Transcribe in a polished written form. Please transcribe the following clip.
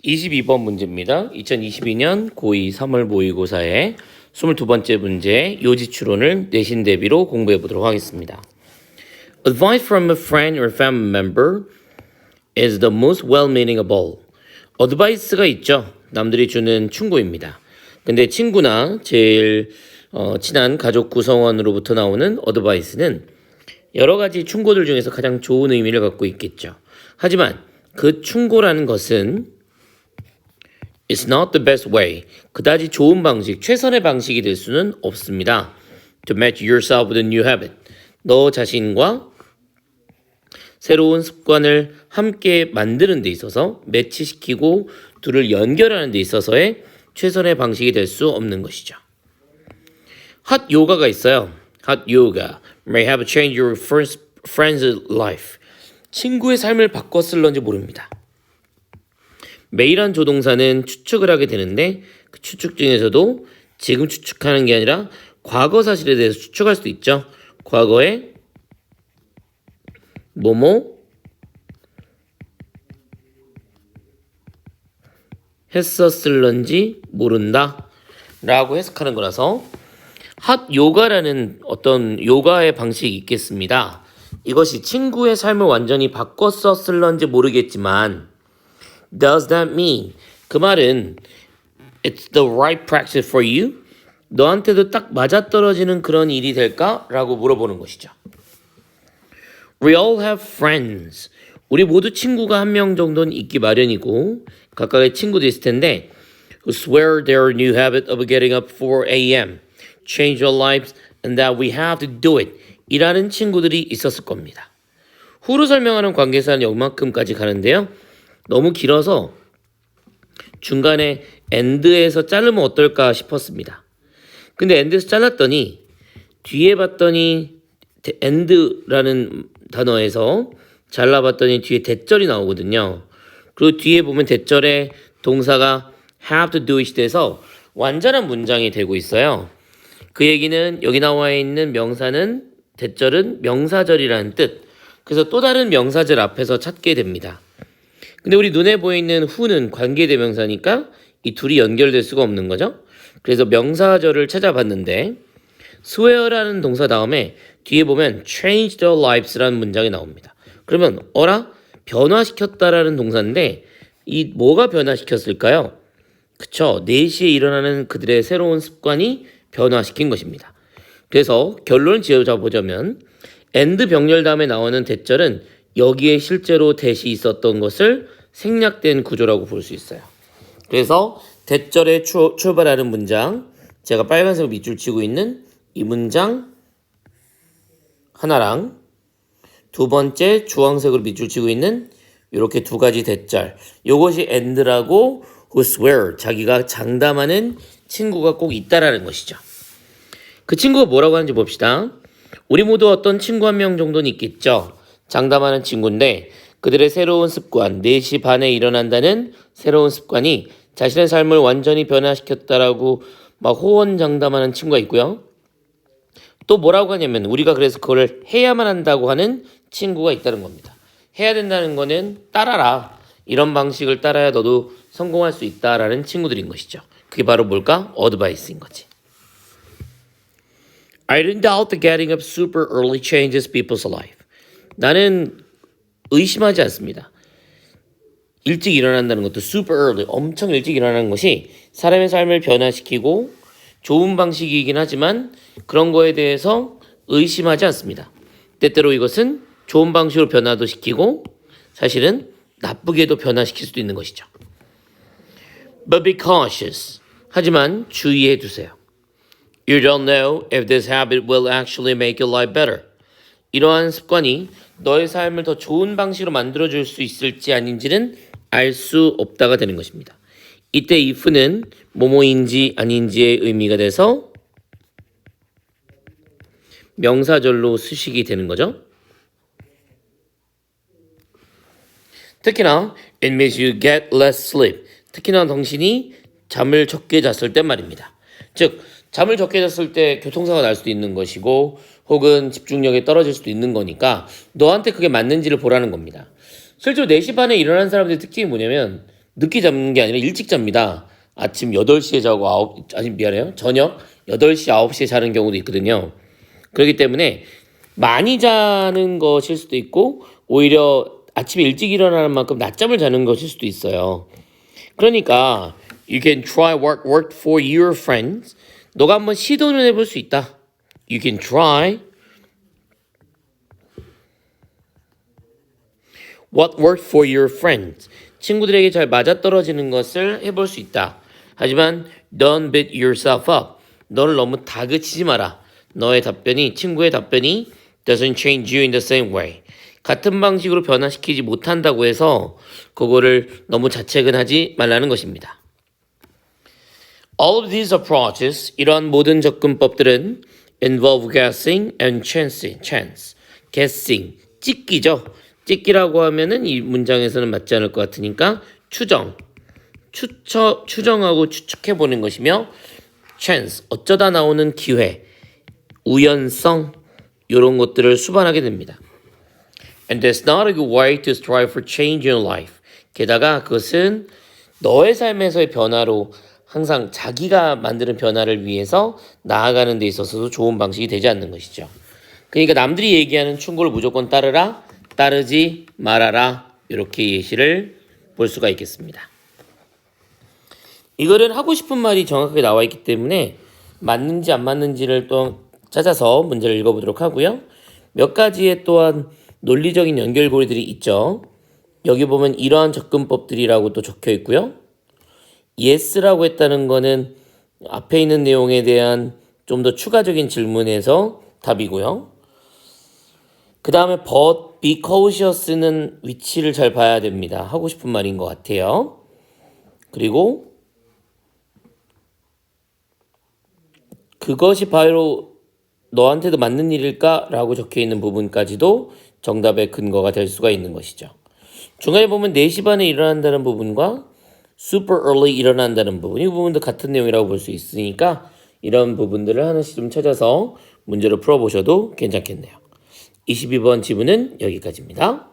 22번 문제입니다. 2022년 고2 3월 모의고사의 22번째 문제 요지 추론을 내신 대비로 공부해 보도록 하겠습니다. Advice from a friend or family member is the most well-meaning of all. 어드바이스가 있죠. 남들이 주는 충고입니다. 근데 친구나 제일 친한 가족 구성원으로부터 나오는 어드바이스는 여러 가지 충고들 중에서 가장 좋은 의미를 갖고 있겠죠. 하지만 그 충고라는 것은 It's not the best way. 그다지 좋은 방식, 최선의 방식이 될 수는 없습니다. To match yourself with a new habit. 너 자신과 새로운 습관을 함께 만드는 데 있어서 매치시키고 둘을 연결하는 데 있어서의 최선의 방식이 될 수 없는 것이죠. 핫 요가가 있어요. 핫 요가 may have changed your friend's life. 친구의 삶을 바꿨을런지 모릅니다. may란 조동사는 추측을 하게 되는데 그 추측 중에서도 지금 추측하는 게 아니라 과거 사실에 대해서 추측할 수도 있죠. 과거에 뭐뭐 했었을런지 모른다 라고 해석하는 거라서 핫 요가라는 어떤 요가의 방식이 있겠습니다. 이것이 친구의 삶을 완전히 바꿨었을런지 모르겠지만 Does that mean? 그 말은 It's the right practice for you? 너한테도 딱 맞아떨어지는 그런 일이 될까? 라고 물어보는 것이죠. We all have friends. 우리 모두 친구가 한 명 정도는 있기 마련이고 각각의 친구도 있을 텐데 who swear their new habit of getting up 4 a.m. change their lives and that we have to do it. 이라는 친구들이 있었을 겁니다. 후로 설명하는 관계사는 여기만큼까지 가는데요. 너무 길어서 중간에 end에서 자르면 어떨까 싶었습니다. 근데 end에서 잘랐더니 뒤에 봤더니 end라는 단어에서 잘라봤더니 뒤에 대절이 나오거든요. 그리고 뒤에 보면 대절에 동사가 have to do it 돼서 완전한 문장이 되고 있어요. 그 얘기는 여기 나와 있는 명사는 대절은 명사절이라는 뜻. 그래서 또 다른 명사절 앞에서 찾게 됩니다. 근데 우리 눈에 보이는 who는 관계대명사니까 이 둘이 연결될 수가 없는 거죠. 그래서 명사절을 찾아봤는데 swear라는 동사 다음에 뒤에 보면 change their lives라는 문장이 나옵니다. 그러면 어라? 변화시켰다라는 동사인데 이 뭐가 변화시켰을까요? 그쵸. 4시에 일어나는 그들의 새로운 습관이 변화시킨 것입니다. 그래서 결론을 지어보자면 and 병렬 다음에 나오는 대절은 여기에 실제로 대시 있었던 것을 생략된 구조라고 볼 수 있어요. 그래서 대절에 출발하는 문장, 제가 빨간색으로 밑줄 치고 있는 이 문장 하나랑 두 번째 주황색으로 밑줄 치고 있는 이렇게 두 가지 대절, 이것이 and라고 who swear, 자기가 장담하는 친구가 꼭 있다라는 것이죠. 그 친구가 뭐라고 하는지 봅시다. 우리 모두 어떤 친구 한 명 정도는 있겠죠. 장담하는 친구인데 그들의 새로운 습관, 4시 반에 일어난다는 새로운 습관이 자신의 삶을 완전히 변화시켰다라고 막 호언장담하는 친구가 있고요. 또 뭐라고 하냐면 우리가 그래서 그걸 해야만 한다고 하는 친구가 있다는 겁니다. 해야 된다는 거는 따라라. 이런 방식을 따라야 너도 성공할 수 있다라는 친구들인 것이죠. 그게 바로 뭘까? 어드바이스인 거지. I don't doubt that getting up super early changes people's life. 나는 의심하지 않습니다. 일찍 일어난다는 것도 super early, 엄청 일찍 일어나는 것이 사람의 삶을 변화시키고 좋은 방식이긴 하지만 그런 거에 대해서 의심하지 않습니다. 때때로 이것은 좋은 방식으로 변화도 시키고 사실은 나쁘게도 변화시킬 수도 있는 것이죠. But be cautious. 하지만 주의해 두세요. You don't know if this habit will actually make your life better. 이러한 습관이 너의 삶을 더 좋은 방식으로 만들어줄 수 있을지 아닌지는 알 수 없다가 되는 것입니다. 이때 if는 뭐뭐인지 아닌지의 의미가 돼서 명사절로 수식이 되는 거죠. 특히나 it means you get less sleep. 특히나 당신이 잠을 적게 잤을 때 말입니다. 즉 잠을 적게 잤을 때 교통사고가 날 수도 있는 것이고 혹은 집중력이 떨어질 수도 있는 거니까 너한테 그게 맞는지를 보라는 겁니다. 실제로 4시 반에 일어나는 사람들의 특징이 뭐냐면 늦게 잡는 게 아니라 일찍 잡니다. 아침 8시에 자고 미안해요. 저녁 8시, 9시에 자는 경우도 있거든요. 그렇기 때문에 많이 자는 것일 수도 있고 오히려 아침에 일찍 일어나는 만큼 낮잠을 자는 것일 수도 있어요. 그러니까 you can try work for your friends. 너가 한번 시도는 해볼 수 있다. You can try what worked for your friends. 친구들에게 잘 맞아떨어지는 것을 해볼 수 있다. 하지만 don't beat yourself up. 너를 너무 다그치지 마라. 친구의 답변이 doesn't change you in the same way. 같은 방식으로 변화시키지 못한다고 해서 그거를 너무 자책은 하지 말라는 것입니다. All of these approaches, 이러한 모든 접근법들은 involve guessing and chance. guessing, 찍기죠. 찍기라고 하면은 이 문장에서는 맞지 않을 것 같으니까 추정하고 추측해보는 것이며 chance, 어쩌다 나오는 기회, 우연성, 이런 것들을 수반하게 됩니다. And that's not a good way to strive for change in life. 게다가 그것은 너의 삶에서의 변화로 항상 자기가 만드는 변화를 위해서 나아가는 데 있어서도 좋은 방식이 되지 않는 것이죠. 그러니까 남들이 얘기하는 충고를 무조건 따르라, 따르지 말아라, 이렇게 예시를 볼 수가 있겠습니다. 이거는 하고 싶은 말이 정확하게 나와 있기 때문에 맞는지 안 맞는지를 또 찾아서 문제를 읽어보도록 하고요. 몇 가지의 또한 논리적인 연결고리들이 있죠. 여기 보면 이러한 접근법들이라고 또 적혀 있고요. yes라고 했다는 거는 앞에 있는 내용에 대한 좀 더 추가적인 질문에서 답이고요. 그 다음에 but, be cautious는 위치를 잘 봐야 됩니다. 하고 싶은 말인 것 같아요. 그리고 그것이 바로 너한테도 맞는 일일까? 라고 적혀있는 부분까지도 정답의 근거가 될 수가 있는 것이죠. 중간에 보면 4시 반에 일어난다는 부분과 super early 일어난다는 부분, 이 부분도 같은 내용이라고 볼 수 있으니까 이런 부분들을 하나씩 좀 찾아서 문제를 풀어보셔도 괜찮겠네요. 22번 지문은 여기까지입니다.